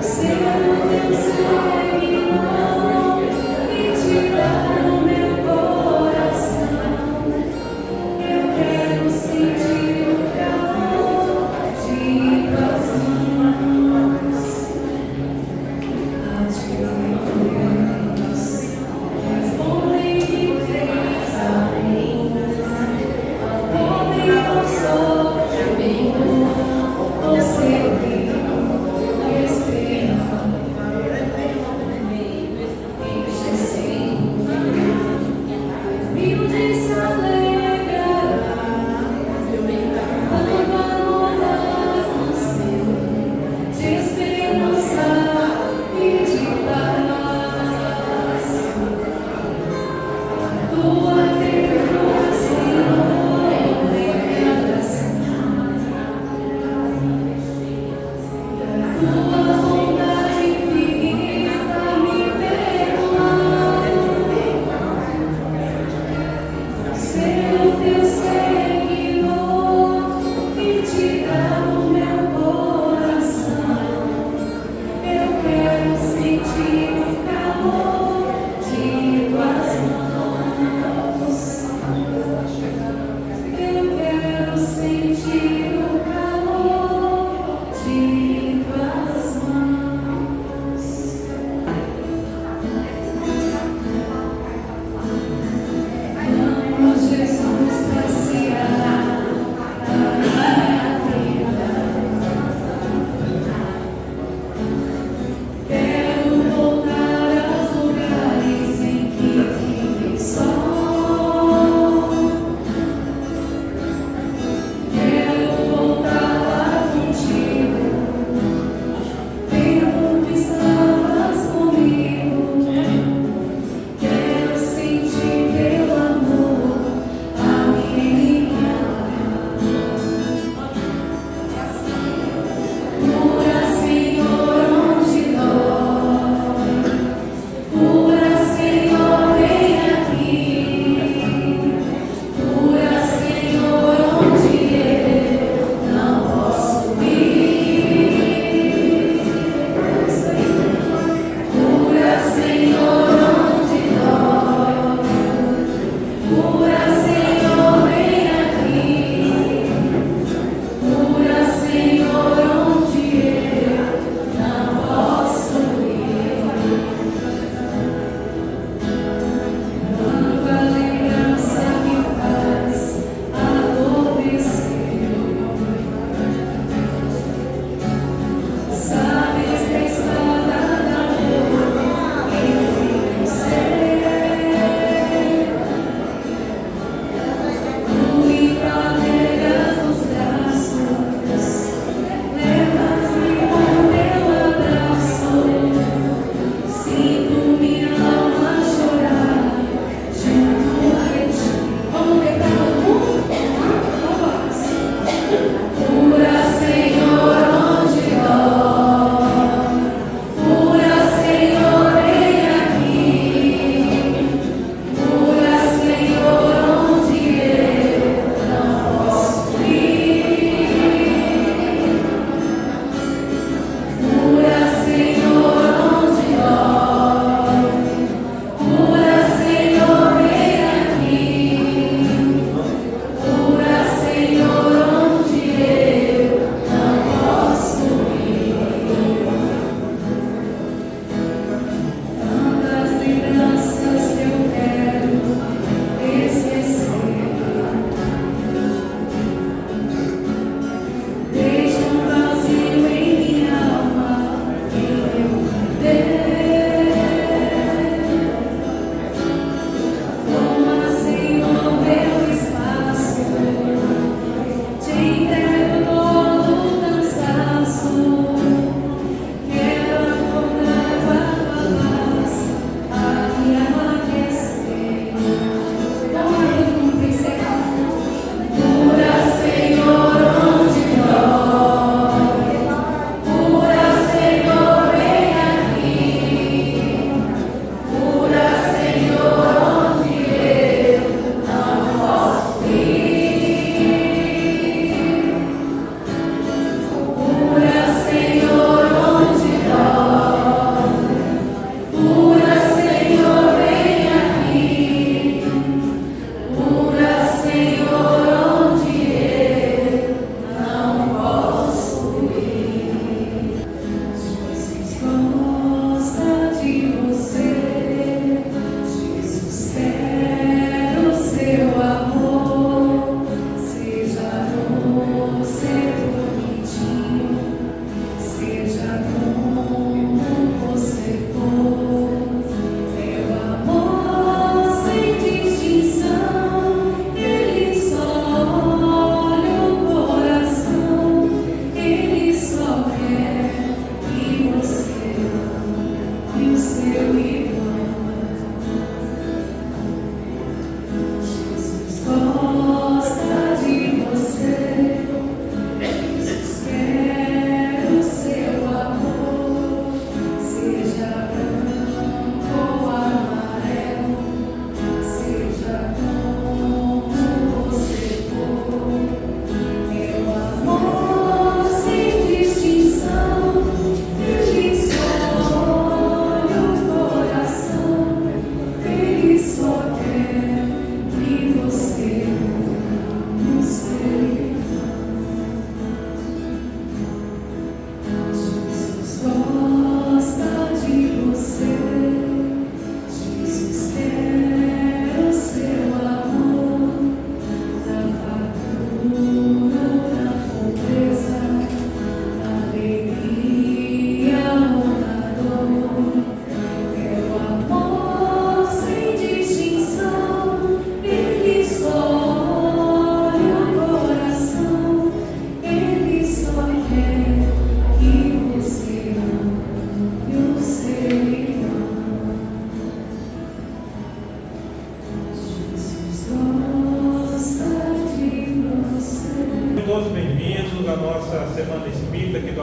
Senhor, Deus, Senhor,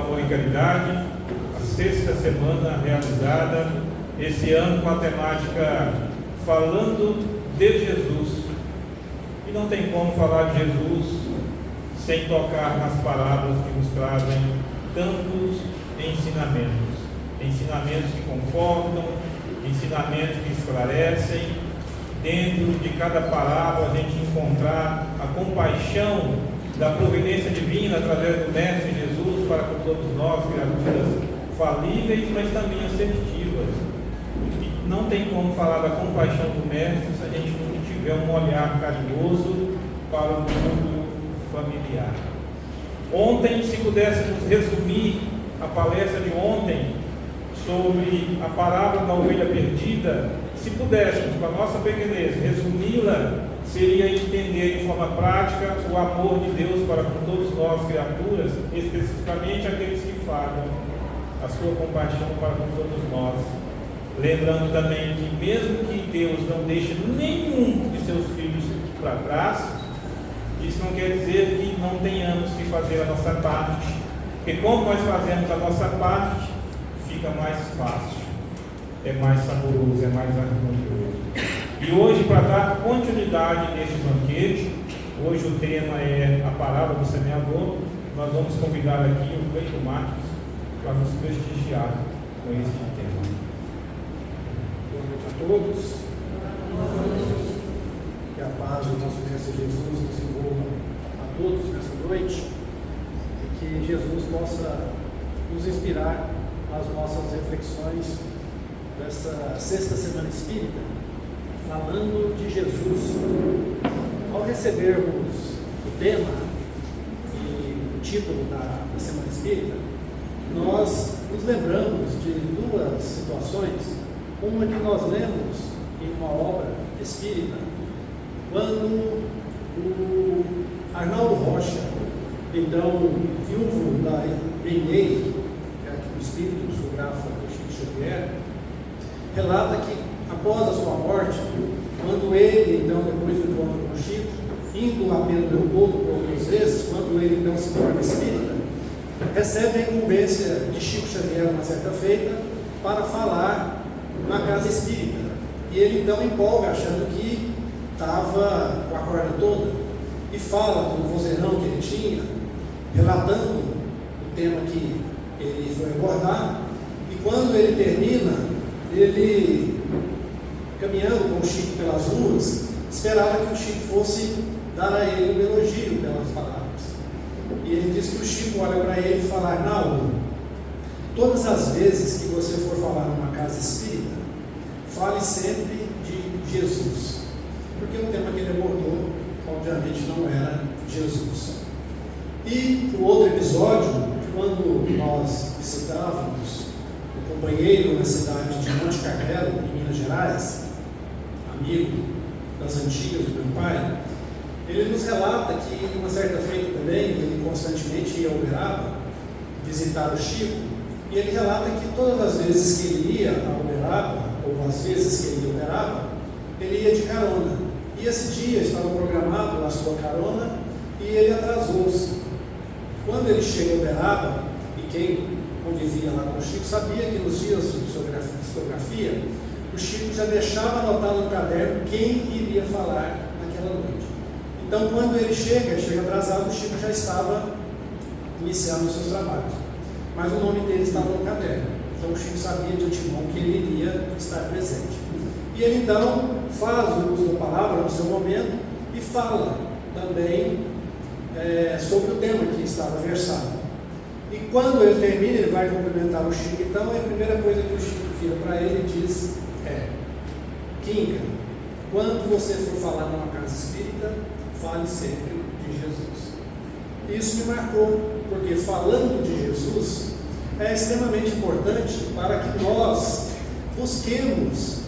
Amor e Caridade, a sexta semana realizada esse ano com a temática Falando de Jesus. E não tem como falar de Jesus sem tocar nas palavras que nos trazem tantos ensinamentos. Ensinamentos que confortam, ensinamentos que esclarecem. Dentro de cada palavra a gente encontrar a compaixão da providência divina através do Mestre Jesus para com todos nós, criaturas falíveis, mas também assertivas. E não tem como falar da compaixão do Mestre se a gente não tiver um olhar carinhoso para o mundo familiar. Ontem, se pudéssemos resumir a palestra de ontem sobre a parábola da ovelha perdida, se pudéssemos, com a nossa pequenez, resumi-la, seria entender de forma prática o amor de Deus para com todos nós, criaturas, especificamente aqueles que falham, a sua compaixão para com todos nós. Lembrando também que mesmo que Deus não deixe nenhum de seus filhos para trás, isso não quer dizer que não tenhamos que fazer a nossa parte, porque como nós fazemos a nossa parte, fica mais fácil, é mais saboroso, é mais harmonioso. E hoje, para dar continuidade nesse banquete, hoje o tema é a parábola do semeador. Nós vamos convidar aqui o Cleiton Marques para nos prestigiar com este tema. Boa noite a todos. Que a paz do nosso Mestre Jesus nos envolva a todos nessa noite e que Jesus possa nos inspirar nas nossas reflexões desta sexta semana espírita, falando de Jesus. Ao recebermos o tema e o título da semana espírita, nós nos lembramos de duas situações. Uma que nós lemos em uma obra espírita, quando o Arnaldo Rocha, então viúvo da Benei, que é o espírito psicógrafo do Chico Xavier, relata que após a sua morte, quando ele, então, depois do encontro com o Chico, indo a Pedro Leopoldo por algumas vezes, quando ele então se torna espírita, recebe a incumbência de Chico Xavier uma certa feita para falar na casa espírita. E ele então empolga, achando que estava com a corda toda, e fala com o vozeirão que ele tinha, relatando o tema que ele foi abordar. E quando ele termina, ele, caminhando com o Chico pelas ruas, esperava que o Chico fosse dar a ele um elogio pelas palavras. E ele diz que o Chico olha para ele e fala: Arnaldo, todas as vezes que você for falar numa casa espírita, fale sempre de Jesus. Porque o tema que ele abordou, obviamente, não era Jesus. E o outro episódio, quando nós visitávamos o companheiro na cidade de Monte Carmelo, em Minas Gerais, amigo das antigas do meu pai, ele nos relata que, em uma certa feita também, ele constantemente ia ao Uberaba visitar o Chico, e ele relata que todas as vezes que ele ia ao Uberaba, ou as vezes que ele ia ao Uberaba, ele ia de carona. E esse dia estava programado a sua carona e ele atrasou-se. Quando ele chega ao Uberaba, e quem convivia lá com o Chico sabia que nos dias de psicografia, o Chico já deixava anotado no caderno quem iria falar naquela noite. Então, quando ele chega atrasado, o Chico já estava iniciando os seus trabalhos, mas o nome dele estava no caderno. Então o Chico sabia de antemão que ele iria estar presente. E ele então faz o uso da palavra no seu momento e fala também sobre o tema que estava versado. E quando ele termina, ele vai cumprimentar o Chico. Então a primeira coisa que o Chico vira para ele e diz é: Quinca, quando você for falar numa casa espírita, fale sempre de Jesus. Isso me marcou, porque falando de Jesus é extremamente importante para que nós busquemos,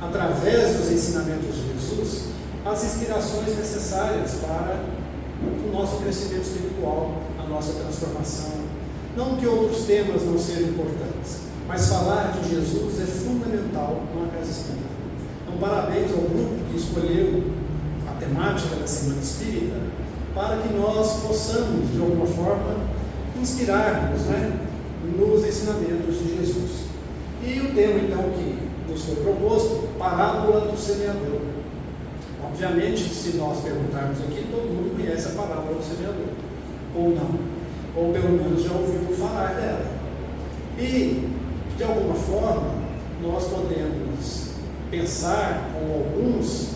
através dos ensinamentos de Jesus, as inspirações necessárias para o nosso crescimento espiritual, a nossa transformação. Não que outros temas não sejam importantes, mas falar de Jesus é fundamental numa casa espírita. Então, parabéns ao grupo que escolheu a temática da Semana Espírita, para que nós possamos, de alguma forma, inspirarmos, nos ensinamentos de Jesus. E o tema então que nos foi proposto, parábola do semeador. Obviamente, se nós perguntarmos aqui, todo mundo conhece a parábola do semeador, ou não, ou pelo menos já ouviu falar dela. E, de alguma forma, nós podemos pensar com alguns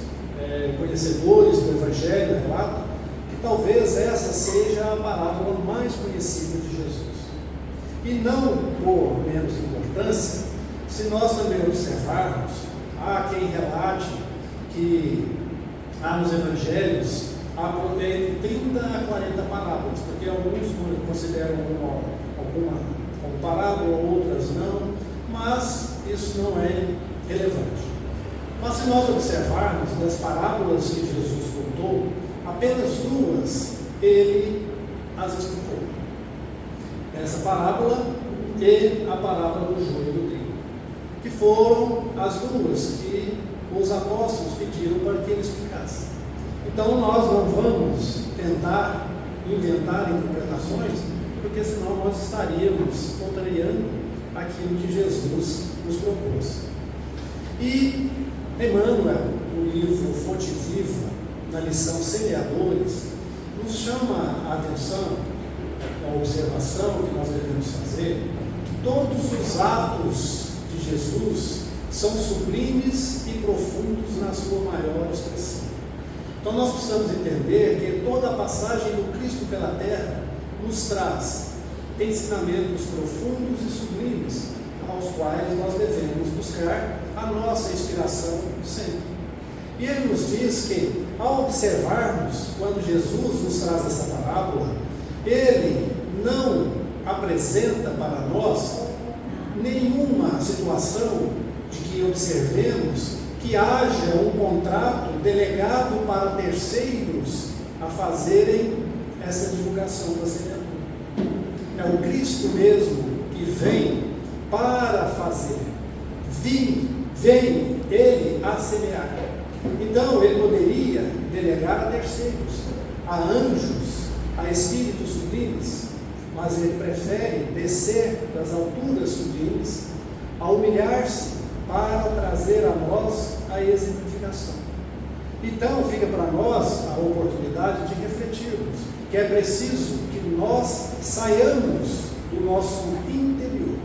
conhecedores do Evangelho, relato, que talvez essa seja a parábola mais conhecida de Jesus. E não por menos importância, se nós também observarmos, há quem relate que há nos Evangelhos entre 30 a 40 parábolas, porque alguns consideram alguma como parábola, outras não, mas isso não é relevante. Mas se nós observarmos das parábolas que Jesus contou, apenas duas ele as explicou. Essa parábola e a parábola do joio e do trigo, que foram as duas que os apóstolos pediram para que ele explicasse. Então nós não vamos tentar inventar interpretações, porque senão nós estaríamos contrariando aquilo que Jesus nos propôs. E Emmanuel, no livro Fonte Viva, na lição Semeadores, nos chama a atenção, a observação que nós devemos fazer, que todos os atos de Jesus são sublimes e profundos na sua maior expressão. Então nós precisamos entender que toda a passagem do Cristo pela terra nos traz ensinamentos profundos e sublimes, aos quais nós devemos buscar a nossa inspiração sempre. E ele nos diz que, ao observarmos, quando Jesus nos traz essa parábola, ele não apresenta para nós nenhuma situação de que observemos que haja um contrato delegado para terceiros a fazerem essa divulgação da semeadura. É o Cristo mesmo que vem para fazer. Vem ele a semear. Então ele poderia delegar a terceiros, a anjos, a espíritos sublimes, mas ele prefere descer das alturas sublimes, a humilhar-se para trazer a nós a exemplificação. Então fica para nós a oportunidade de refletirmos que é preciso que nós saiamos do nosso interior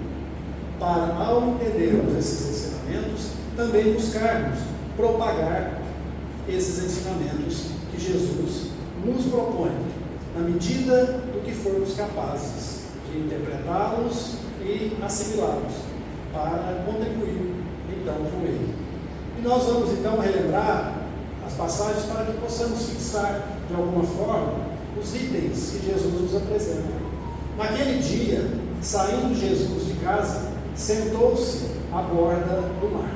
para, ao entendermos esses ensinamentos, também buscarmos propagar esses ensinamentos que Jesus nos propõe, na medida do que formos capazes de interpretá-los e assimilá-los, para contribuir então com ele. E nós vamos então relembrar as passagens para que possamos fixar de alguma forma os itens que Jesus nos apresenta. Naquele dia, saindo Jesus de casa, sentou-se à borda do mar.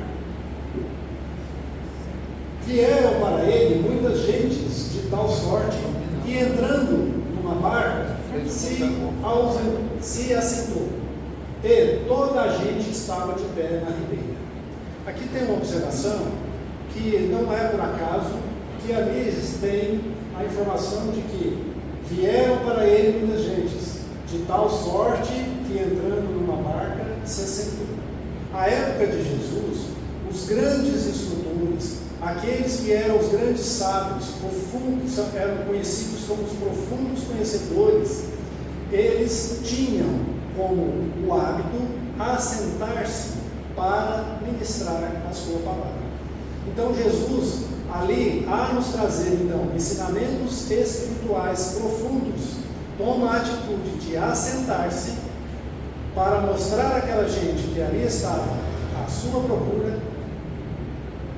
Vieram para ele muitas gentes de tal sorte que, entrando numa barca, se assentou, e toda a gente estava de pé na ribeira. Aqui tem uma observação que não é por acaso que ali tem a informação de que vieram para ele muitas gentes, de tal sorte que, entrando numa barca, se assentou. À época de Jesus, os grandes instrutores, aqueles que eram os grandes sábios, profundos, eram conhecidos como os profundos conhecedores, eles tinham como o hábito assentar-se para ministrar a sua palavra. Então Jesus ali a nos trazer então ensinamentos espirituais profundos, toma a atitude de assentar-se para mostrar àquela gente que ali estava à sua procura,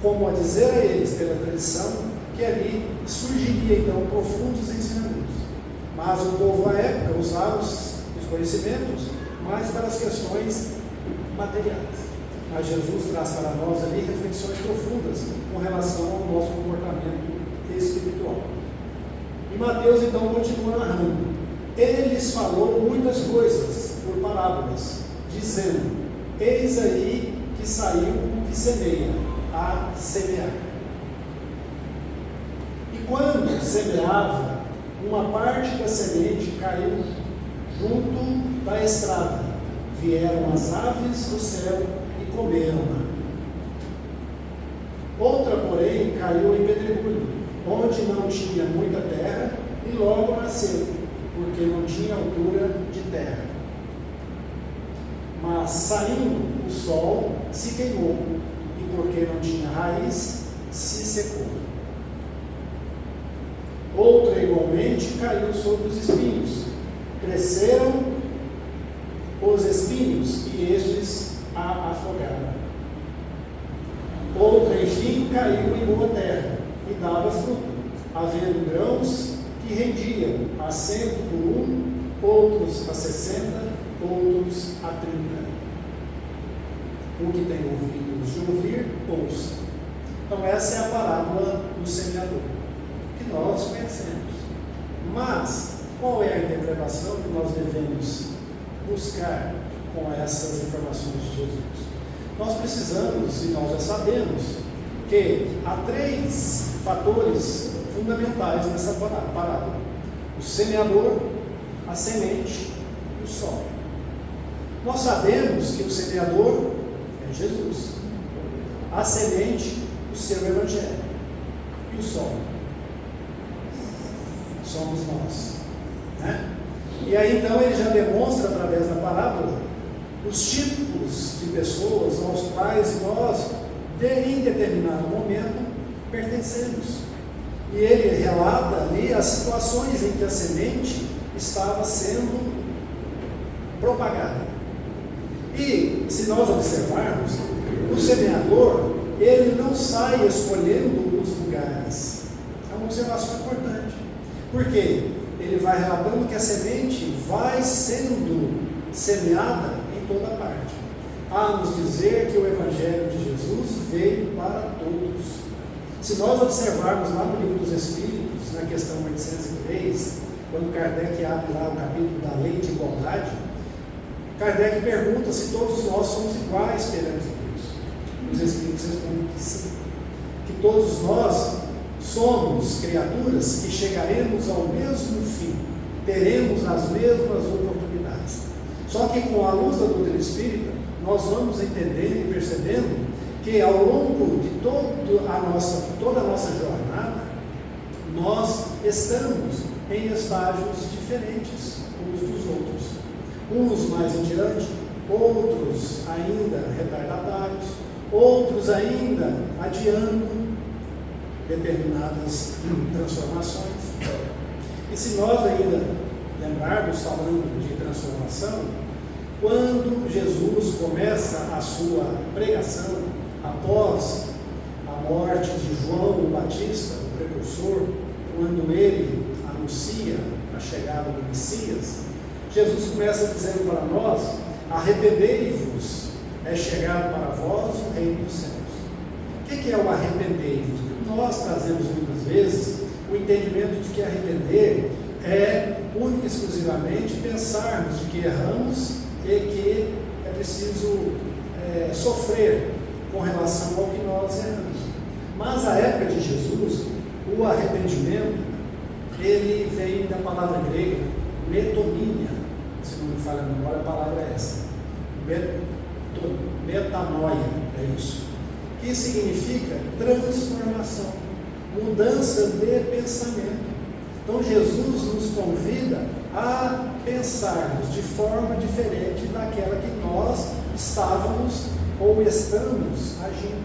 como a dizer a eles pela tradição, que ali surgiria então profundos ensinamentos. Mas o povo à época usava os conhecimentos mais para as questões materiais. Mas Jesus traz para nós ali reflexões profundas com relação ao nosso comportamento espiritual. E Mateus então continua narrando. Ele lhes falou muitas coisas por parábolas, dizendo: eis aí que saiu o que semeia, a semear. E quando semeava, uma parte da semente caiu junto da estrada. Vieram as aves do céu e comeram-na. Outra, porém, caiu em pedregulho, onde não tinha muita terra, e logo nasceu, porque não tinha altura de terra. Mas, saindo o sol, se queimou, e porque não tinha raiz, se secou. Outra, igualmente, caiu sobre os espinhos. Cresceram os espinhos, e estes a afogaram. Outra, enfim, caiu em boa terra, e dava fruto, havendo grãos que rendiam a 100 por 1, outros a 60, outros a 30. O que tem ouvidos de ouvir, ouça. Então essa é a parábola do semeador, que nós conhecemos. Mas, qual é a interpretação que nós devemos buscar com essas informações de Jesus? Nós precisamos, e nós já sabemos, que há 3 fatores fundamentais nessa parábola: o semeador, a semente e o sol. Nós sabemos que o semeador é Jesus, a semente, o seu evangelho, e o sol somos nós, né? E aí então ele já demonstra através da parábola os tipos de pessoas aos quais nós, em determinado momento, pertencemos. E ele relata ali as situações em que a semente estava sendo propagada. E, se nós observarmos, o semeador, ele não sai escolhendo os lugares. É uma observação importante. Por quê? Ele vai relatando que a semente vai sendo semeada em toda parte. A nos dizer que o Evangelho de Jesus veio para todos. Se nós observarmos lá no Livro dos Espíritos, na questão 803, quando Kardec abre lá o capítulo da lei de igualdade, Kardec pergunta se todos nós somos iguais perante Deus. Os Espíritos respondem que sim, que todos nós somos criaturas que chegaremos ao mesmo fim, teremos as mesmas oportunidades. Só que com a luz da doutrina espírita, nós vamos entendendo e percebendo que ao longo de toda a nossa jornada, nós estamos em estágios diferentes uns dos outros. Uns mais adiante, outros ainda retardatários, outros ainda adiando determinadas transformações. E se nós ainda lembrarmos, falando de transformação, quando Jesus começa a sua pregação, após a morte de João o Batista, o precursor, quando ele anuncia a chegada do Messias, Jesus começa dizendo para nós: arrependei-vos, é chegado para vós o reino dos céus. O que é o arrependei-vos? Nós trazemos muitas vezes o entendimento de que arrepender é única e exclusivamente pensarmos de que erramos e que é preciso sofrer com relação ao que nós erramos. Mas a época de Jesus, o arrependimento, ele vem da palavra grega metonímia, se não me falha a memória, a palavra é essa, metanoia, é isso, que significa transformação, mudança de pensamento. Então Jesus nos convida a pensarmos de forma diferente daquela que nós estávamos ou estamos agindo.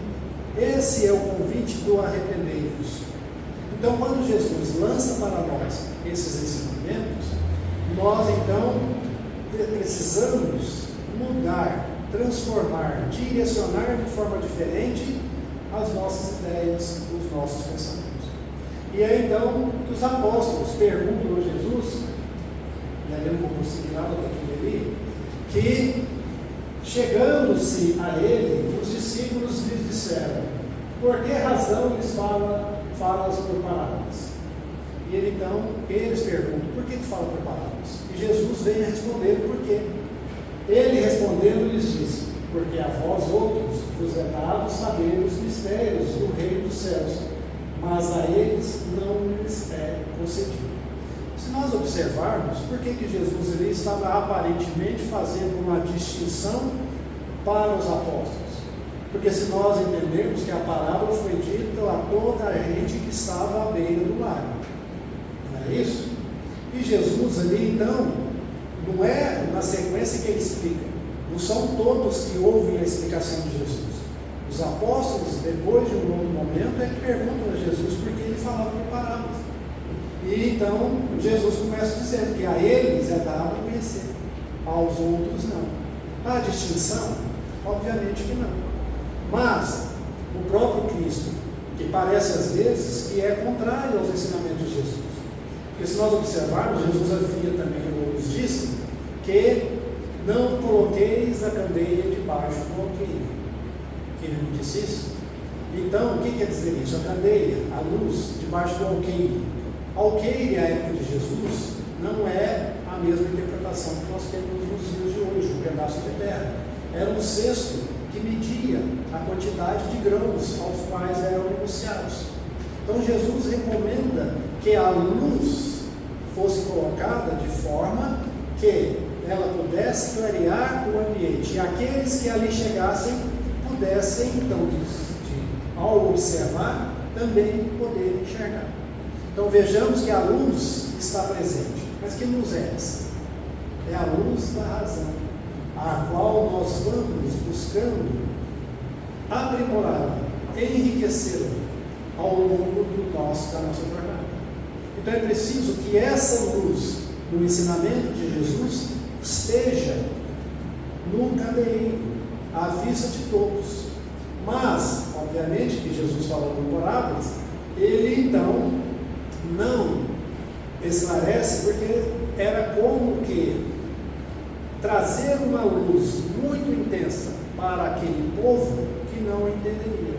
Esse é o convite do arrependei-vos. Então, quando Jesus lança para nós esses ensinamentos, nós então precisamos mudar, transformar, direcionar de forma diferente as nossas ideias, os nossos pensamentos. E é então que os apóstolos perguntam a Jesus, e ali eu vou conseguir nada daquilo ali, que chegando-se a ele, os discípulos lhes disseram: por que razão lhes falas por parábolas? E ele então, eles perguntam: por que tu fala por parábolas? E Jesus vem a responder por quê. Ele respondendo lhes disse: porque a vós outros vos é dado saber os mistérios do reino dos céus, mas a eles não lhes é concedido. Se nós observarmos, por que Jesus ele estava aparentemente fazendo uma distinção para os apóstolos? Porque se nós entendermos que a parábola foi dita a toda a gente que estava à beira do lago, não é isso? E Jesus ali então, não é na sequência que ele explica, não são todos que ouvem a explicação de Jesus. Os apóstolos, depois de um longo momento, é que perguntam a Jesus por que ele falava por parábolas. E então Jesus começa dizendo que a eles é dado conhecer, aos outros não. Há distinção? Obviamente que não. Mas o próprio Cristo, que parece às vezes que é contrário aos ensinamentos de Jesus. Porque se nós observarmos, Jesus havia também, ou nos disse, que não coloqueis a candeia debaixo do alqueire. Ele não disse isso? Então, o que quer dizer isso? A candeia, a luz, debaixo do alqueire. Alqueire, à época de Jesus, não é a mesma interpretação que nós temos nos dias de hoje, um pedaço de terra. Era um cesto que media a quantidade de grãos aos quais eram negociados. Então Jesus recomenda que a luz fosse colocada de forma que ela pudesse clarear o ambiente e aqueles que ali chegassem pudessem, então, ao observar, também poder enxergar. Então vejamos que a luz está presente. Mas que luz é essa? É a luz da razão, a qual nós vamos buscando aprimorá-la, enriquecê-la ao longo da nossa jornada. Então é preciso que essa luz do ensinamento de Jesus esteja no candeeiro, à vista de todos. Mas, obviamente, que Jesus falando por parábolas, ele então não esclarece, porque era como que trazer uma luz muito intensa para aquele povo que não entenderia.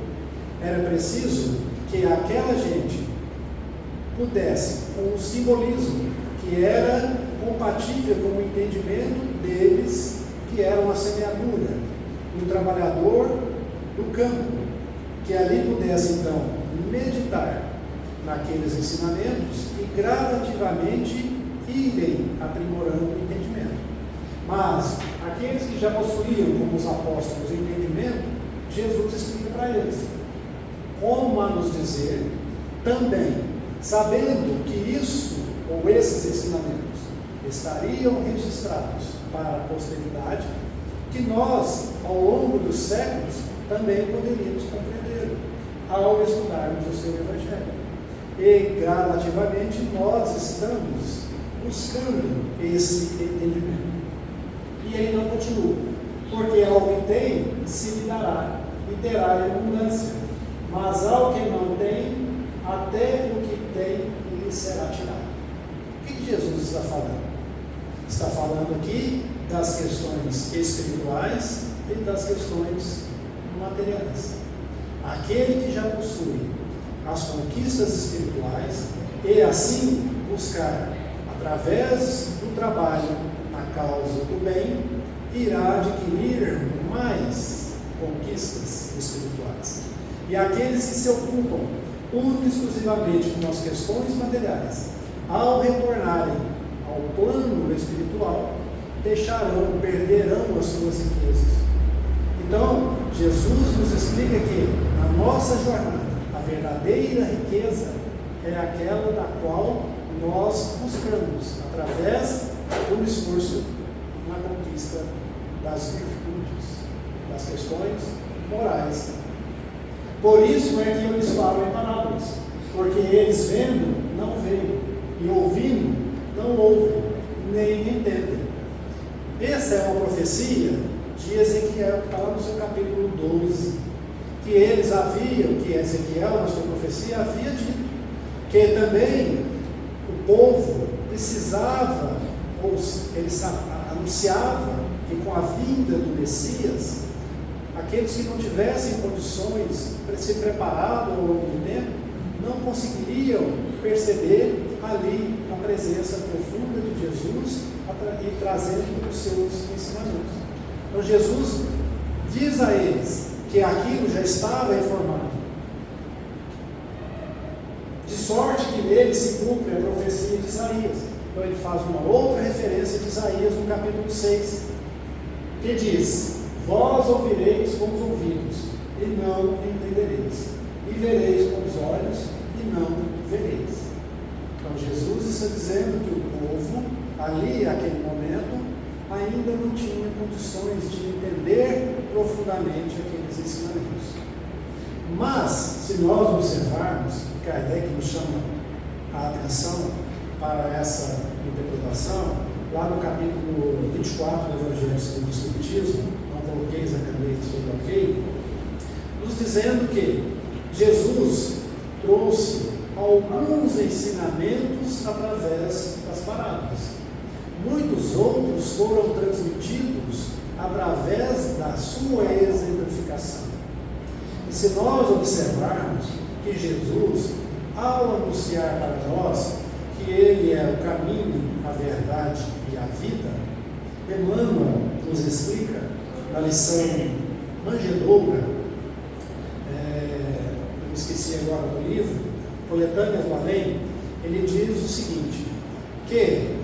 Era preciso que aquela gente pudesse, com um simbolismo que era compatível com o entendimento deles, que era uma semeadura, um trabalhador do campo, que ali pudesse então meditar naqueles ensinamentos e gradativamente irem aprimorando o entendimento. Mas aqueles que já possuíam, como os apóstolos, o entendimento, Jesus explica para eles como a nos dizer também, sabendo que isso ou esses ensinamentos estariam registrados para a posteridade, que nós, ao longo dos séculos, também poderíamos compreender ao estudarmos o seu Evangelho. E gradativamente nós estamos buscando esse entendimento. E aí não continua, porque ao que tem se lhe dará e terá em abundância, mas ao que não tem, até o que tem lhe será tirado. O que Jesus está falando? Está falando aqui das questões espirituais e das questões materiais. Aquele que já possui as conquistas espirituais e assim buscar, através do trabalho na causa do bem, irá adquirir mais conquistas espirituais. E aqueles que se ocupam única e exclusivamente com as questões materiais, ao retornarem ao plano espiritual, perderão as suas riquezas. Então, Jesus nos explica que na nossa jornada, a verdadeira riqueza é aquela da qual nós buscamos, através do esforço na conquista das virtudes, das questões morais. Por isso é que eu lhes falo em parábolas, porque eles vendo, não veem, e ouvindo, não ouvem, nem entendem. Essa é uma profecia de Ezequiel, que está lá no seu capítulo 12, que eles haviam, que Ezequiel, na sua profecia, havia dito, que também o povo precisava, ou eles anunciavam que com a vinda do Messias, aqueles que não tivessem condições para se preparar ao longo do tempo, não conseguiriam perceber ali a presença profunda de Jesus e trazendo os seus ensinamentos. Então Jesus diz a eles que aquilo já estava informado, de sorte que nele se cumpre a profecia de Isaías, Então ele faz uma outra referência de Isaías no capítulo 6, que diz: vós ouvireis com os ouvidos, e não entendereis, e vereis com os olhos, e não vereis. Então Jesus está dizendo que o povo, ali, naquele momento, ainda não tinha condições de entender profundamente aqueles ensinamentos. Mas, se nós observarmos, Kardec nos chama a atenção para essa interpretação, lá no capítulo 24 do Evangelho segundo o Espiritismo, não coloqueis a caneta sobre o ok, nos dizendo que Jesus trouxe alguns ensinamentos através das parábolas. Muitos outros foram transmitidos através da sua exemplificação. E se nós observarmos que Jesus, ao anunciar para nós que Ele é o caminho, a verdade e a vida, Emmanuel nos explica na lição manjedoura, eu me esqueci agora do livro, Coletâneas do Além, ele diz o seguinte, que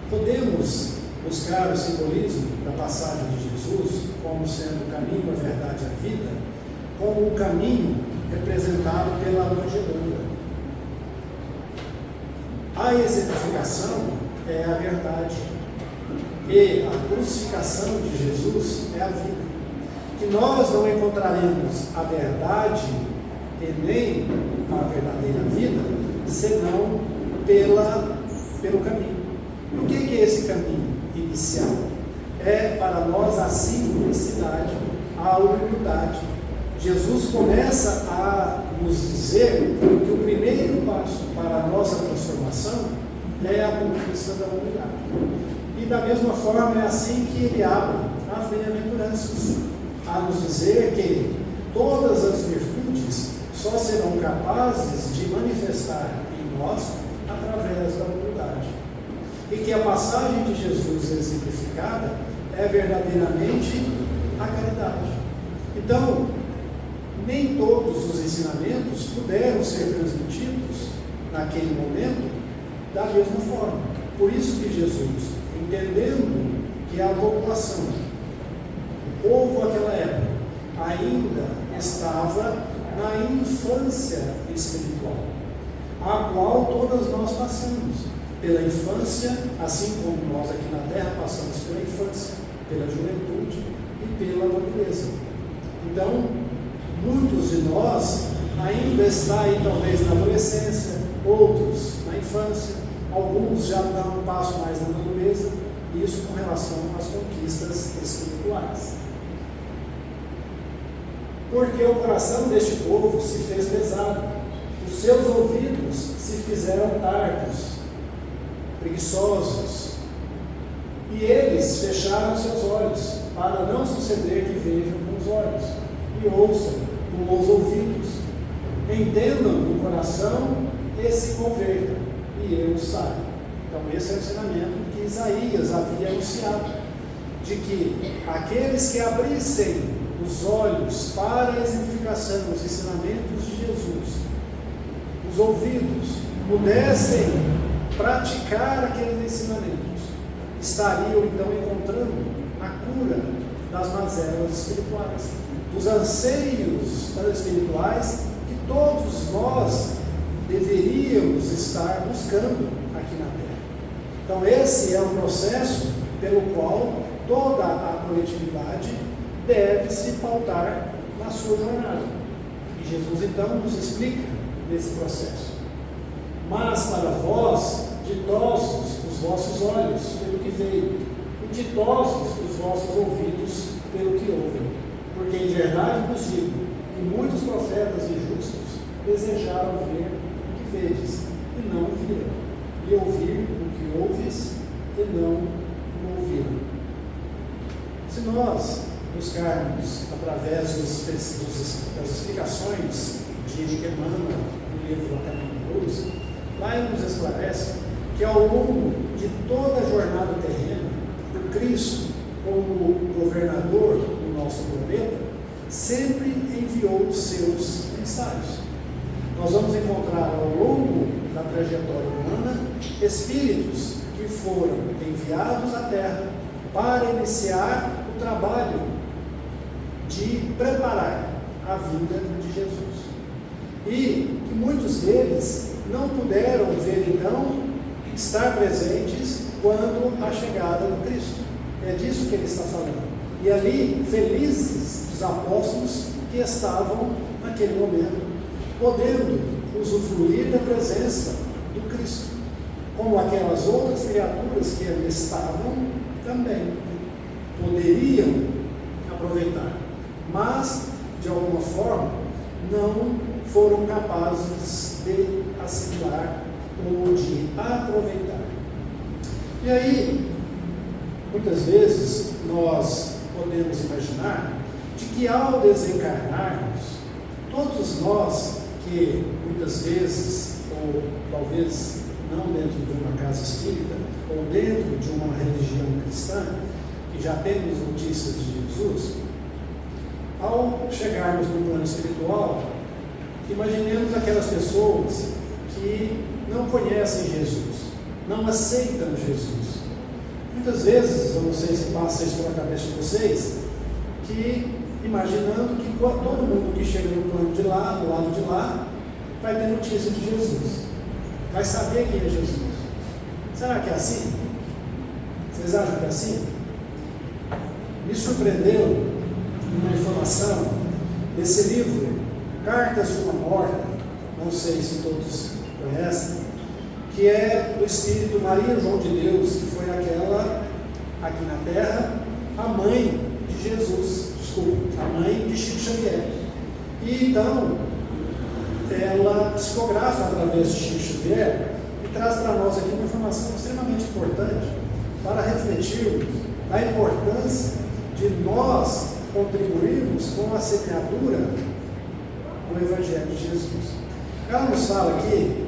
podemos buscar o simbolismo da passagem de Jesus como sendo o caminho, a verdade e a vida, como o caminho representado pela manjedoura. A exemplificação é a verdade e a crucificação de Jesus é a vida. Que nós não encontraremos a verdade e nem a verdadeira vida senão pelo caminho. E o que é esse caminho inicial? É para nós a simplicidade, a humildade. Jesus começa a nos dizer que o primeiro passo para a nossa transformação é a conquista da humildade. E da mesma forma é assim que ele abre as bem-aventuranças, a nos dizer que todas as virtudes só serão capazes de manifestar em nós através da humildade. E que a passagem de Jesus exemplificada é verdadeiramente a caridade. Então, nem todos os ensinamentos puderam ser transmitidos naquele momento da mesma forma. Por isso que Jesus, entendendo que a população, o povo daquela época, ainda estava na infância espiritual, a qual todas nós passamos. Pela infância, assim como nós aqui na Terra passamos pela infância, pela juventude e pela madureza. Então, muitos de nós ainda estão aí talvez na adolescência, outros na infância, alguns já dão um passo mais na madureza, isso com relação às conquistas espirituais. Porque o coração deste povo se fez pesado, os seus ouvidos se fizeram tardos, preguiçosos, e eles fecharam seus olhos, para não suceder que vejam com os olhos, e ouçam com os ouvidos, entendam no coração e se convertam, e eu saio. Então esse é o ensinamento que Isaías havia anunciado, de que aqueles que abrissem os olhos para a exemplificação, os ensinamentos de Jesus, os ouvidos, pudessem praticar aqueles ensinamentos, estariam então encontrando a cura das mazelas espirituais, dos anseios espirituais que todos nós deveríamos estar buscando aqui na Terra. Então esse é um processo pelo qual toda a coletividade deve se pautar na sua jornada. E Jesus então nos explica nesse processo. Mas para vós, ditosos os vossos olhos pelo que veio, e ditosos os vossos ouvidos pelo que ouvem. Porque em verdade vos digo que muitos profetas e justos desejaram ver o que vedes, e não viram, e ouvir o que ouves, e não o ouviram. Se nós buscarmos, através das explicações de Emmanuel, no livro A Caminho da Luz, lá ele nos esclarece que ao longo de toda a jornada terrena, o Cristo, como governador do nosso planeta, sempre enviou os seus emissários. nós vamos encontrar ao longo da trajetória humana espíritos que foram enviados à Terra para iniciar o trabalho de preparar a vinda de Jesus. E que muitos deles não puderam ver, então, estar presentes quando a chegada do Cristo. É disso que ele está falando. E ali, felizes os apóstolos que estavam naquele momento, podendo usufruir da presença do Cristo, como aquelas outras criaturas que ali estavam também poderiam aproveitar, mas de alguma forma não foram capazes de assimilar ou de aproveitar. E aí, muitas vezes nós podemos imaginar de que ao desencarnarmos, todos nós que muitas vezes, ou talvez não dentro de uma casa espírita, ou dentro de uma religião cristã, que já temos notícias de Jesus, ao chegarmos no plano espiritual, imaginemos aquelas pessoas que não conhecem Jesus, não aceitam Jesus. Muitas vezes, eu não sei se passa isso pela cabeça de vocês, que imaginando que todo mundo que chega no plano de lá, do lado de lá, vai ter notícia de Jesus, vai saber quem é Jesus. Será que é assim? Vocês acham que é assim? Me surpreendeu uma informação desse livro, Cartas de uma Morta, não sei se todos conhecem, que é do Espírito Maria João de Deus, que foi aquela, aqui na Terra, a mãe de Jesus, a mãe de Chico Xavier. E então, ela psicografa através de Chico Xavier e traz para nós aqui uma informação extremamente importante para refletirmos a importância de nós contribuirmos com a semeadura do Evangelho de Jesus. Ela nos fala aqui,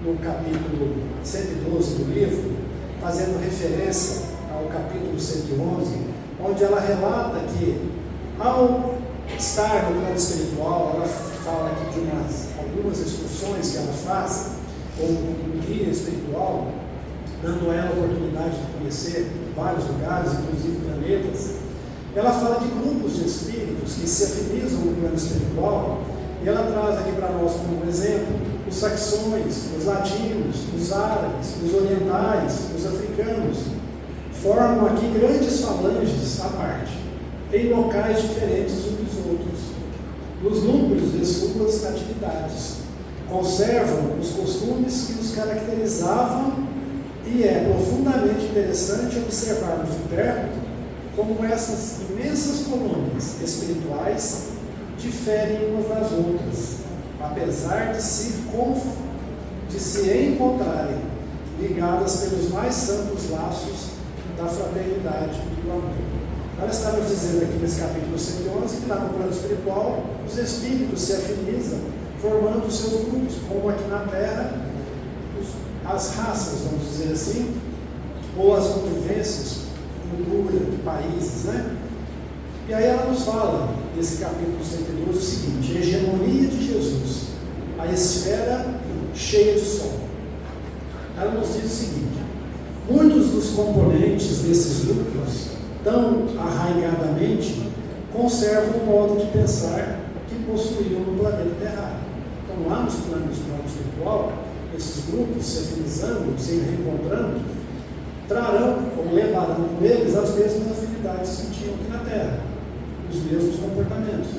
no capítulo 112 do livro, fazendo referência ao capítulo 111, onde ela relata que, ao estar no plano espiritual, ela fala aqui de algumas excursões que ela faz, ou um guia espiritual, dando a ela a oportunidade de conhecer vários lugares, inclusive planetas. Ela fala de grupos de espíritos que se afinizam no plano espiritual, e ela traz aqui para nós como exemplo os saxões, os latinos, os árabes, os orientais, os africanos. Formam aqui grandes falanges à parte, em locais diferentes uns dos outros, nos núcleos de suas atividades. Conservam os costumes que os caracterizavam, e é profundamente interessante observarmos de perto como essas imensas colônias espirituais diferem umas das outras, apesar de se encontrarem ligadas pelos mais santos laços da fraternidade e do amor. Nós estamos dizendo aqui nesse capítulo 111 que lá no plano espiritual os espíritos se afinizam, formando os seus grupos, como aqui na Terra as raças, vamos dizer assim, ou as convivências, cultura de países, né? E aí ela nos fala, nesse capítulo 112, o seguinte: a hegemonia de Jesus, a esfera cheia de sol. Ela nos diz o seguinte: muitos dos componentes desses núcleos, tão arraigadamente, conservam o modo de pensar que possuíam no planeta terráqueo. Então, lá nos planos espiritual, esses grupos se afinizando, se reencontrando, trarão ou levarão com eles as mesmas afinidades que tinham aqui na Terra, os mesmos comportamentos.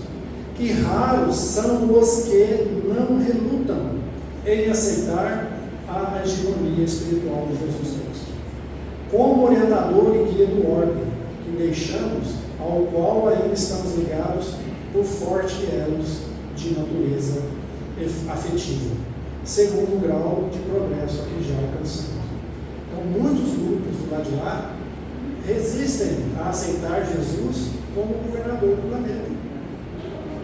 Que raros são os que não relutam em aceitar a hegemonia espiritual de Jesus Cristo, como orientador e guia do orbe que deixamos, ao qual ainda estamos ligados por fortes elos de natureza afetiva, segundo o grau de progresso a que já alcançamos. Então, muitos grupos do lado de lá resistem a aceitar Jesus como governador do planeta.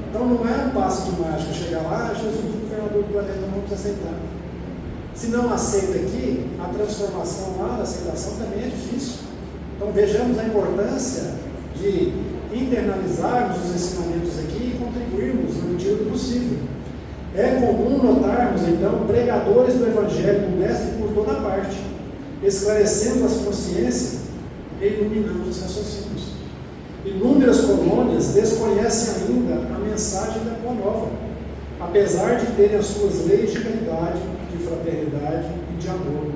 Então, não é um passo de mágica chegar lá, Jesus, governador do planeta, não vamos aceitar. Se não aceita aqui, a transformação lá, a aceitação também é difícil. Então, vejamos a importância de internalizarmos os ensinamentos aqui e contribuirmos no medida do possível. É comum notarmos, então, pregadores do Evangelho do Mestre por toda parte, esclarecendo as consciências e iluminando os raciocínios. Inúmeras colônias desconhecem ainda a mensagem da Boa Nova, apesar de terem as suas leis de caridade, de fraternidade e de amor,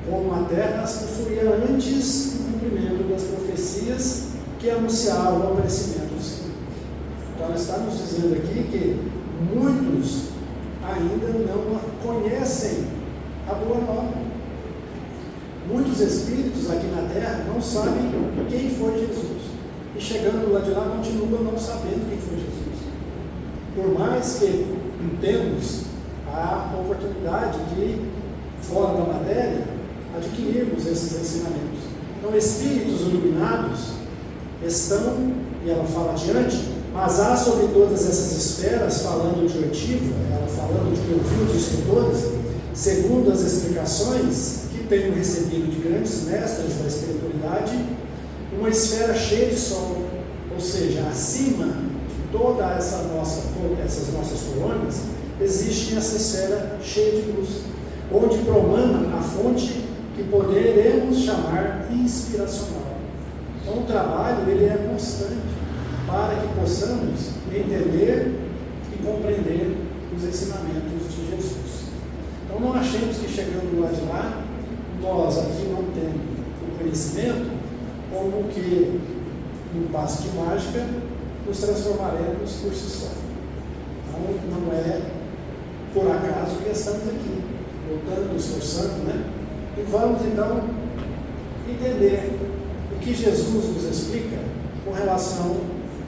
como a terra as possuía antes do cumprimento das profecias que anunciavam o aparecimento do Senhor. Então, está nos dizendo aqui que muitos ainda não conhecem a Boa Nova. Muitos espíritos aqui na terra não sabem quem foi Jesus. E chegando lá de lá, continuam não sabendo quem foi Jesus. Por mais que temos a oportunidade de, fora da matéria, adquirirmos esses ensinamentos. Então, espíritos iluminados estão, e ela fala adiante, mas há sobre todas essas esferas, falando de oitiva, ela falando de ouvido de instrutores, segundo as explicações que tenho recebido de grandes mestres da espiritualidade, uma esfera cheia de sol, ou seja, acima de toda essas nossas colônias, existe essa esfera cheia de luz, onde promana a fonte que poderemos chamar inspiracional. Então, o trabalho ele é constante para que possamos entender e compreender os ensinamentos de Jesus. Então, não achemos que chegando lá de lá, nós aqui não temos o conhecimento, como que, num passo de mágica, nos transformaremos por si só. Então, não é por acaso que estamos aqui, lutando, esforçando, né? E vamos, então, entender o que Jesus nos explica com relação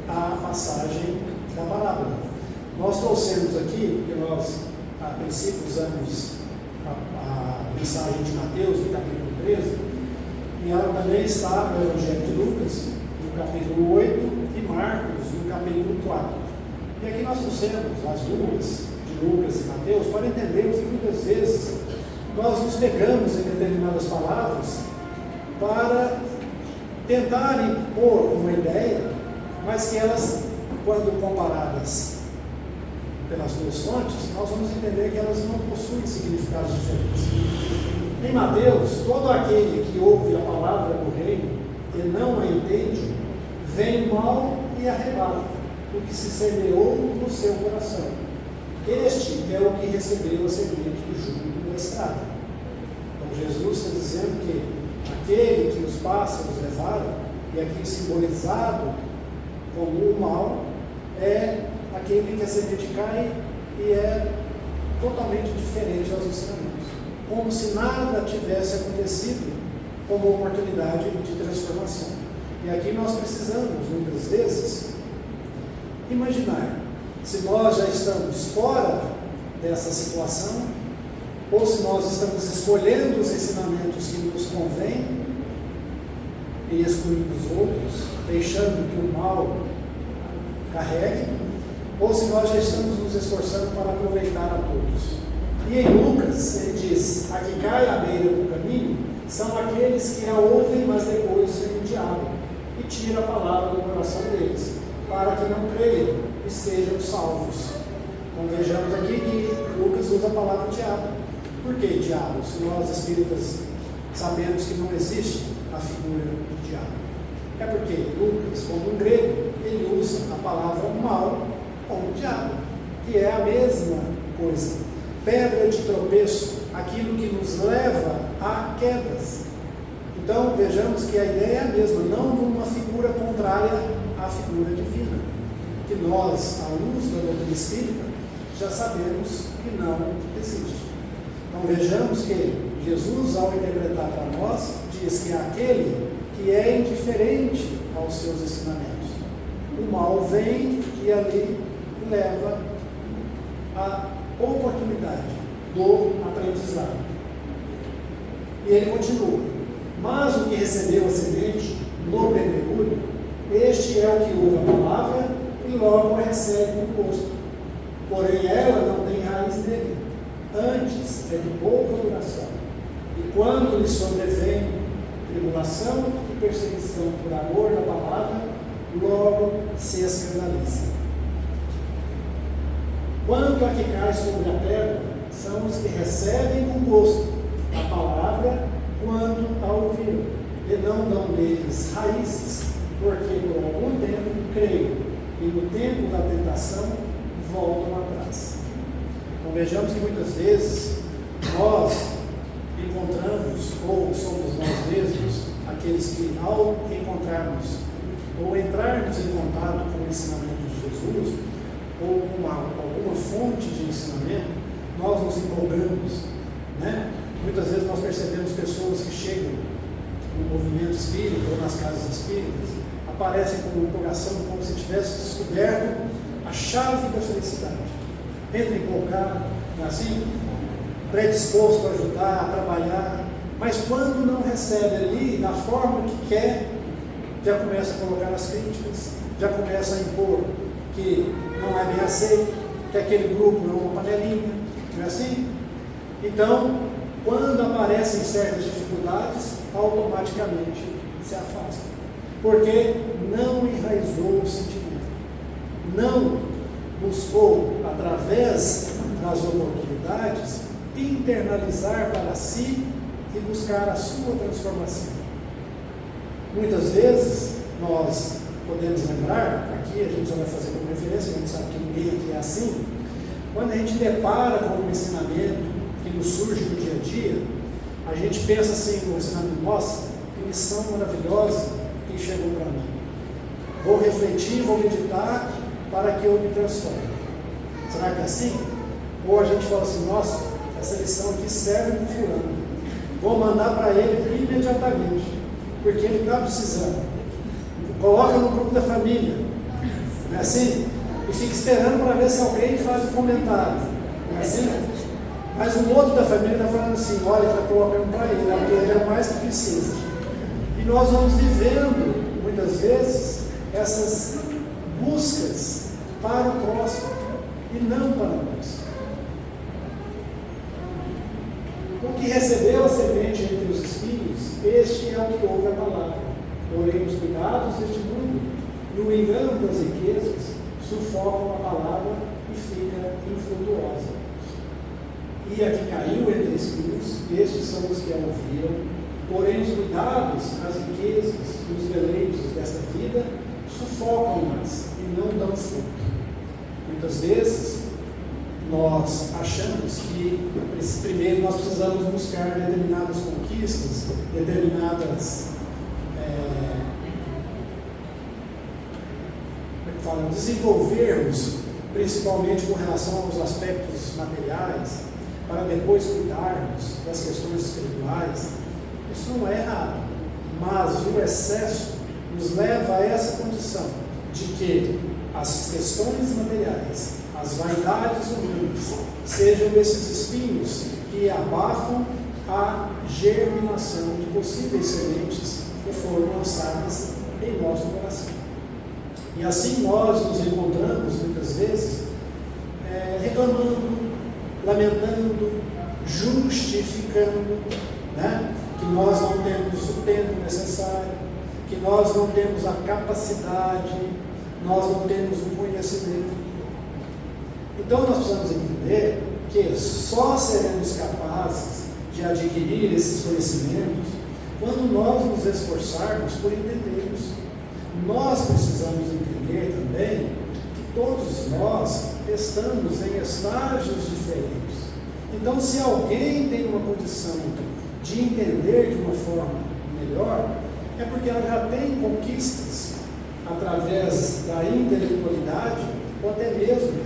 à passagem da parábola. Nós trouxemos aqui, que nós, a princípio, usamos a mensagem de Mateus, no capítulo 13, e ela também está no Evangelho de Lucas, no capítulo 8, e Marcos, no capítulo 4. E aqui nós trouxemos as duas, de Lucas e Mateus, para entendermos que muitas vezes nós nos pegamos em determinadas palavras para tentar impor uma ideia, mas que elas, quando comparadas pelas duas fontes, nós vamos entender que elas não possuem significados diferentes. Em Mateus, todo aquele que ouve a palavra do reino e não a entende, vem mal e arrebata o que se semeou no seu coração. Este é o que recebeu a semente do jugo da estrada. Então, Jesus está dizendo que aquele que os pássaros levaram, e aqui simbolizado como o mal, é aquele que a semente cai e é totalmente diferente aos ensinamentos. Como se nada tivesse acontecido como oportunidade de transformação. E aqui nós precisamos, muitas vezes, imaginar se nós já estamos fora dessa situação ou se nós estamos escolhendo os ensinamentos que nos convém e excluindo os outros, deixando que o mal carregue, ou se nós já estamos nos esforçando para aproveitar a todos. E em Lucas, ele diz, a que cai à beira do caminho são aqueles que a ouvem, mas depois vem o diabo e tira a palavra do coração deles, para que não creiam e sejam salvos. Então vejamos aqui que Lucas usa a palavra diabo. Por que diabo? Se nós espíritas sabemos que não existe a figura de diabo. É porque Lucas, como um grego, ele usa a palavra mal como diabo, que é a mesma coisa. Pedra de tropeço, aquilo que nos leva a quedas. Então vejamos que a ideia é a mesma, não uma figura contrária à figura divina, que nós, à luz da doutrina espírita, já sabemos que não existe. Então vejamos que Jesus, ao interpretar para nós, diz que é aquele que é indiferente aos seus ensinamentos. O mal vem e ali leva a oportunidade do aprendizado. E ele continua, mas o que recebeu a semente no pedregulho, este é o que ouve a palavra e logo a recebe no posto. Porém ela não tem raiz nele, antes é de pouca duração. E quando lhe sobrevém tribulação e perseguição por amor da palavra, logo se escandaliza. Quanto a que cai sobre a terra, são os que recebem com gosto a palavra quando a ouviram, e não dão neles raízes, porque por algum tempo creio, e no tempo da tentação voltam atrás. Então vejamos que muitas vezes nós encontramos, ou somos nós mesmos, aqueles que ao encontrarmos, ou entrarmos em contato com o ensinamento de Jesus, ou com alguma fonte de ensinamento, nós nos empolgamos, né? Muitas vezes nós percebemos pessoas que chegam no movimento espírita ou nas casas espíritas, aparecem com uma empolgação como se tivesse descoberto a chave da felicidade. Entra empolgado, não é assim? Predisposto a ajudar, a trabalhar, mas quando não recebe ali da forma que quer, já começa a colocar as críticas, já começa a impor que não é bem aceito, que aquele grupo não é uma panelinha, não é assim? Então, quando aparecem certas dificuldades, automaticamente se afasta, porque não enraizou o sentimento, não buscou, através das oportunidades, internalizar para si e buscar a sua transformação. Muitas vezes nós podemos lembrar, aqui a gente só vai fazer como referência, a gente sabe que ninguém aqui é assim, quando a gente depara com um ensinamento que nos surge no dia a dia, a gente pensa assim no ensinamento, nossa, que lição maravilhosa que chegou para mim. Vou refletir, vou meditar para que eu me transforme. Será que é assim? Ou a gente fala assim, nossa, essa lição aqui serve para o fulano. Vou mandar para ele imediatamente, porque ele está precisando. Coloca no grupo da família, não é assim? E fica esperando para ver se alguém faz um comentário, não é assim? Mas um outro da família está falando assim, olha, está colocando para ele, porque ele é mais que precisa. E nós vamos vivendo, muitas vezes, essas buscas para o próximo e não para nós. O que recebeu a semente entre os espinhos, este é o que ouve a palavra. Porém, os cuidados deste mundo e o engano das riquezas sufocam a palavra e fica infrutuosa. E a que caiu entre espinhos, estes são os que a ouviram. Porém, os cuidados, as riquezas e os deleites desta vida sufocam-nas e não dão fruto. Muitas vezes, nós achamos que primeiro nós precisamos buscar determinadas conquistas, determinadas desenvolvermos, principalmente com relação aos aspectos materiais, para depois cuidarmos das questões espirituais. Isso não é errado, mas o excesso nos leva a essa condição de que as questões materiais, as vaidades humanas, sejam esses espinhos que abafam a germinação de possíveis sementes que foram lançadas em nosso coração. E assim nós nos encontramos muitas vezes reclamando, lamentando, justificando, né? Que nós não temos o tempo necessário, que nós não temos a capacidade, nós não temos o conhecimento. Então nós precisamos entender que só seremos capazes de adquirir esses conhecimentos quando nós nos esforçarmos por entendermos. Nós precisamos entender também que todos nós estamos em estágios diferentes. Então, se alguém tem uma condição de entender de uma forma melhor, é porque ela já tem conquistas através da intelectualidade ou até mesmo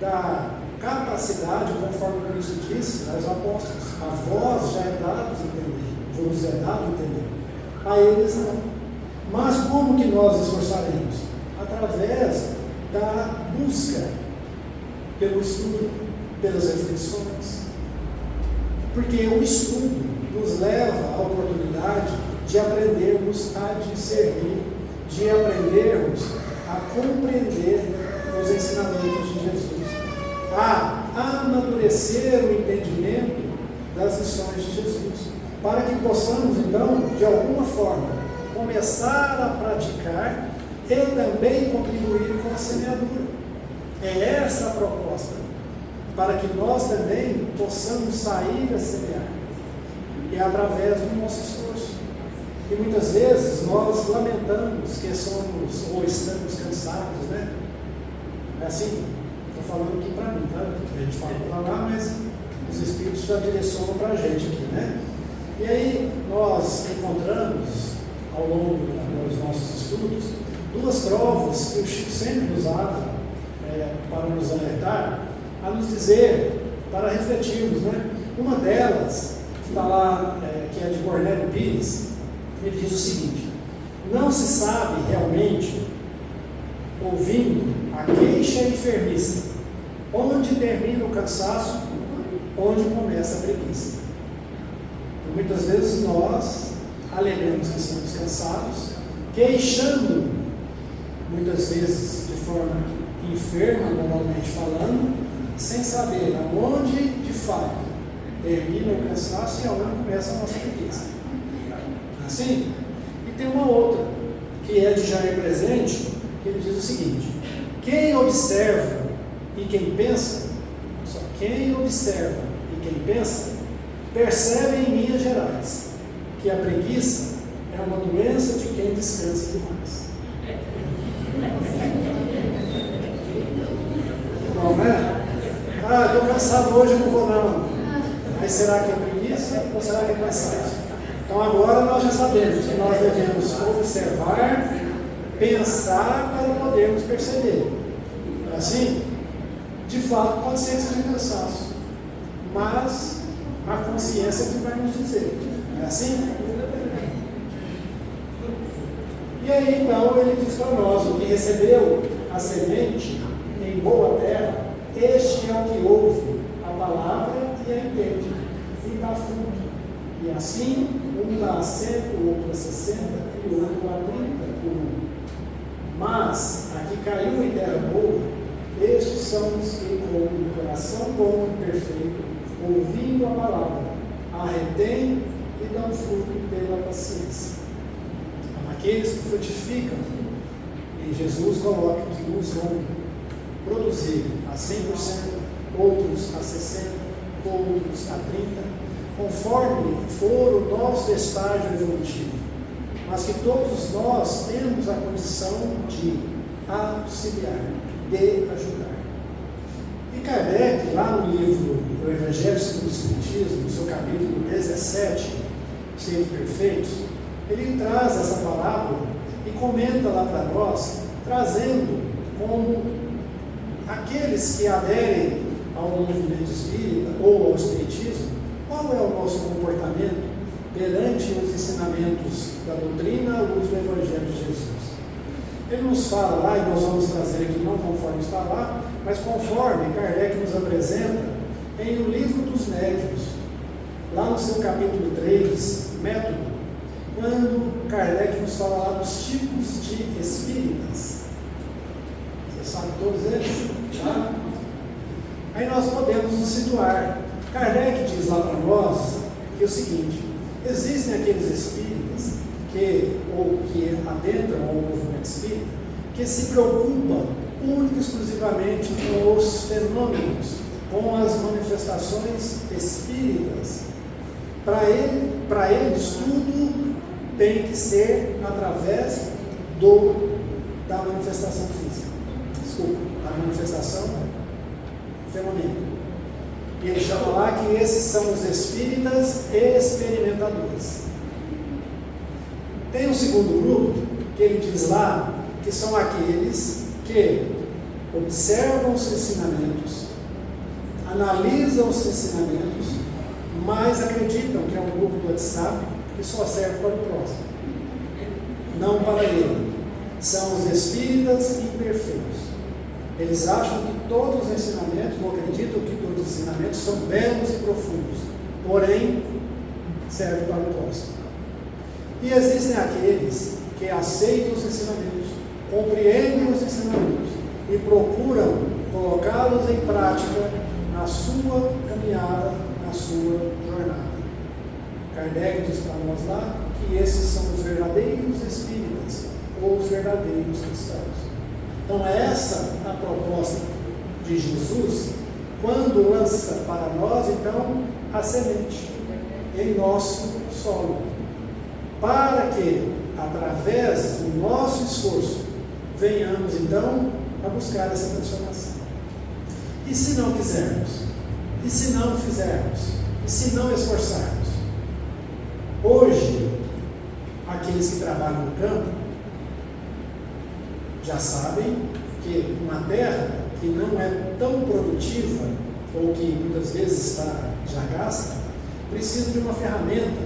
da capacidade, conforme Cristo disse aos apóstolos, a vós já é dado entender, vos é dado entender, a eles não. Mas como que nós esforçaremos? Através da busca, pelo estudo, pelas reflexões. Porque o estudo nos leva à oportunidade de aprendermos a discernir, de aprendermos a compreender os ensinamentos de Jesus, a amadurecer o entendimento das lições de Jesus, para que possamos então, de alguma forma, começar a praticar e também contribuir com a semeadura. É essa a proposta para que nós também possamos sair a semear. E é através do nosso esforço. E muitas vezes nós lamentamos que somos ou estamos cansados, né? É assim, estou falando aqui para mim, tá? A gente fala para lá, mas os Espíritos já direcionam para a gente aqui, né? E aí nós encontramos, ao longo dos nossos estudos, duas provas que o Chico sempre usava para nos alertar, a nos dizer, para refletirmos, né? Uma delas, está lá, que é de Cornélio Pires, ele diz o seguinte: não se sabe realmente, ouvindo a queixa enfermiça, onde termina o cansaço, onde começa a preguiça. E muitas vezes nós alegamos que estamos cansados, queixando, muitas vezes de forma enferma, normalmente falando, sem saber aonde de fato termina o cansaço e aonde começa a nossa preguiça. Assim? E tem uma outra, que é de Jair Presente, que ele diz o seguinte: quem observa e quem pensa, só quem observa e quem pensa, percebe em linhas gerais que a preguiça é uma doença de quem descansa demais. Não é? Ah, estou cansado hoje, não vou não. Mas será que é preguiça ou será que é cansaço? Então agora nós já sabemos que nós devemos observar, pensar para podermos perceber. Não é assim? De fato pode ser que seja cansaço, mas a consciência que vai nos dizer. Não é assim? E aí então ele diz para nós: o que recebeu a semente em boa terra, este é o que ouve a palavra e a entende, e dá fruto. E assim, um dá a 100, o outro a 60, e o outro a 30 por um. Mas a que caiu em terra boa, estes são os que, com o coração bom e perfeito, ouvindo a palavra, a retêm e dão fruto pela paciência. Então, aqueles que frutificam, e Jesus coloca que uns vão produzir a 100%, outros a 60%, outros a 30%, conforme for o nosso estágio evolutivo, mas que todos nós temos a condição de auxiliar, de ajudar. E Kardec, lá no livro O Evangelho segundo o Espiritismo, no seu capítulo 17, Seres Perfeitos, ele traz essa parábola e comenta lá para nós, trazendo como aqueles que aderem ao movimento espírita ou ao espiritismo, qual é o nosso comportamento perante os ensinamentos da doutrina à luz do Evangelho de Jesus. Ele nos fala lá, e nós vamos trazer aqui não conforme está lá, mas conforme Kardec nos apresenta em O Livro dos Médiuns, lá no seu capítulo 3, Método, quando Kardec nos fala lá dos tipos de espíritas. Você sabe todos eles? Tá? Aí nós podemos nos situar. Kardec diz lá para nós que é o seguinte: existem aqueles espíritas que adentram ao movimento espírita, que se preocupam única e exclusivamente com os fenômenos, com as manifestações espíritas. Para eles tudo tem que ser através da manifestação física. Desculpa, da manifestação feminina. E ele chama lá que esses são os espíritas experimentadores. Tem um segundo grupo que ele diz lá que são aqueles que observam os ensinamentos, analisam os ensinamentos, mas acreditam que é um grupo do WhatsApp que só serve para o próximo, não para ele. São os espíritas imperfeitos. Eles acham que todos os ensinamentos, ou acreditam que todos os ensinamentos são belos e profundos, porém, servem para o próximo. E existem aqueles que aceitam os ensinamentos, compreendem os ensinamentos e procuram colocá-los em prática na sua caminhada, na sua jornada. Kardec diz para nós lá que esses são os verdadeiros espíritas, ou os verdadeiros cristãos. Então essa a proposta de Jesus quando lança para nós, então, a semente em nosso solo, para que, através do nosso esforço, venhamos, então, a buscar essa transformação. E se não quisermos? E se não fizermos? E se não esforçarmos? Hoje, aqueles que trabalham no campo já sabem que uma terra que não é tão produtiva, ou que muitas vezes está já gasta, precisa de uma ferramenta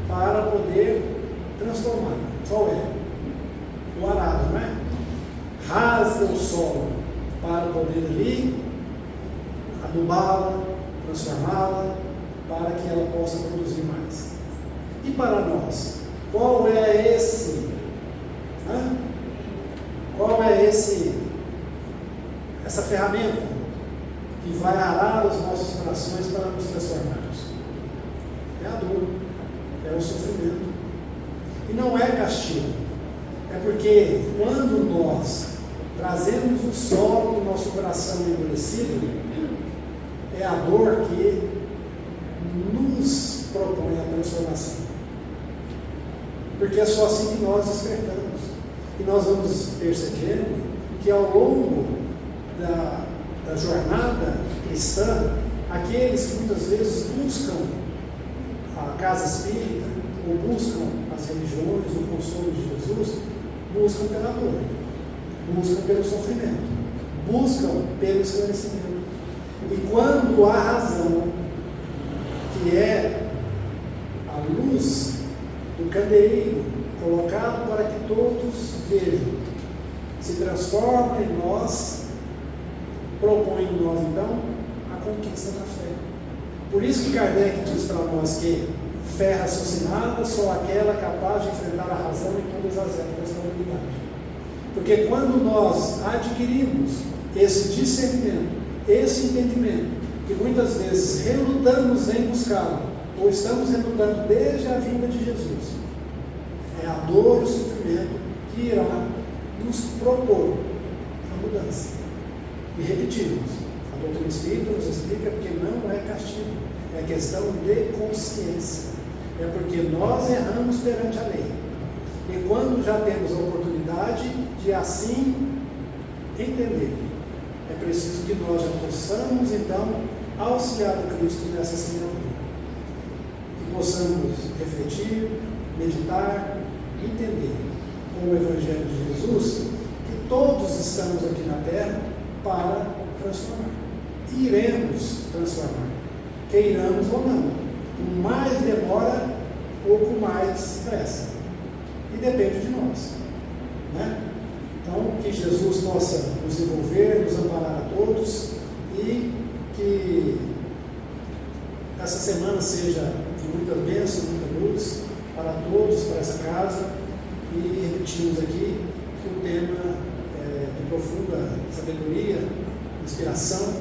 para poder transformar. Qual é? O arado, não é? Rasga o solo para poder ali adubá-la, transformá-la, para que ela possa produzir mais. E para nós, qual é esse? Qual é essa ferramenta que vai arar os nossos corações para nos transformarmos? É a dor, é o sofrimento. E não é castigo. É porque quando nós trazemos o solo do nosso coração endurecido, é a dor que nos propõe a transformação. Porque é só assim que nós despertamos. E nós vamos percebendo que ao longo da jornada cristã, aqueles que muitas vezes buscam a casa espírita, ou buscam as religiões, o consolo de Jesus, buscam pela dor, buscam pelo sofrimento, buscam pelo esclarecimento. E quando a razão, que é a luz do candeeiro colocado para que todos vejam, se transforma em nós, propõe em nós então a conquista da fé. Por isso que Kardec diz para nós que fé raciocinada só aquela capaz de enfrentar a razão em todas as épocas da humanidade. Porque quando nós adquirimos esse discernimento, esse entendimento, que muitas vezes relutamos em buscá-lo, ou estamos relutando desde a vinda de Jesus, é a dor e o sofrimento que irá nos propor a mudança. E repetimos, a doutrina espírita nos explica porque não é castigo, é questão de consciência. É porque nós erramos perante a lei. E quando já temos a oportunidade de assim entender, é preciso que nós já possamos então auxiliar o Cristo nessa assinatura. Que possamos refletir, meditar, entender com o Evangelho de Jesus que todos estamos aqui na Terra para transformar. E iremos transformar, queiramos ou não, com mais demora ou com mais pressa. E depende de nós, né? Então, que Jesus possa nos envolver, nos amparar a todos e que essa semana seja de muita bênção, muita luz para todos, para essa casa. E repetimos aqui que o tema de profunda sabedoria, inspiração,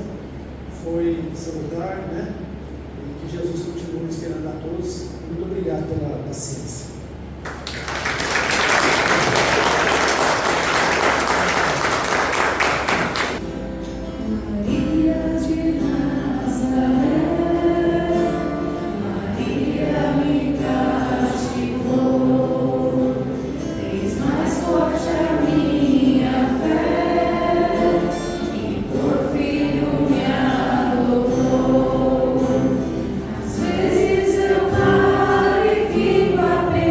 foi salutar, né? E que Jesus continue inspirando a todos. Muito obrigado pela paciência. Às vezes eu paro e fico a pensar.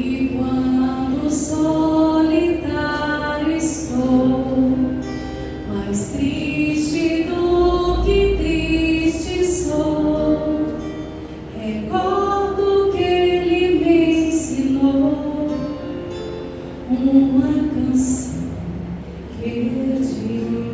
E quando solitário estou, mais triste do que triste sou, recordo que ele me ensinou uma canção que diz: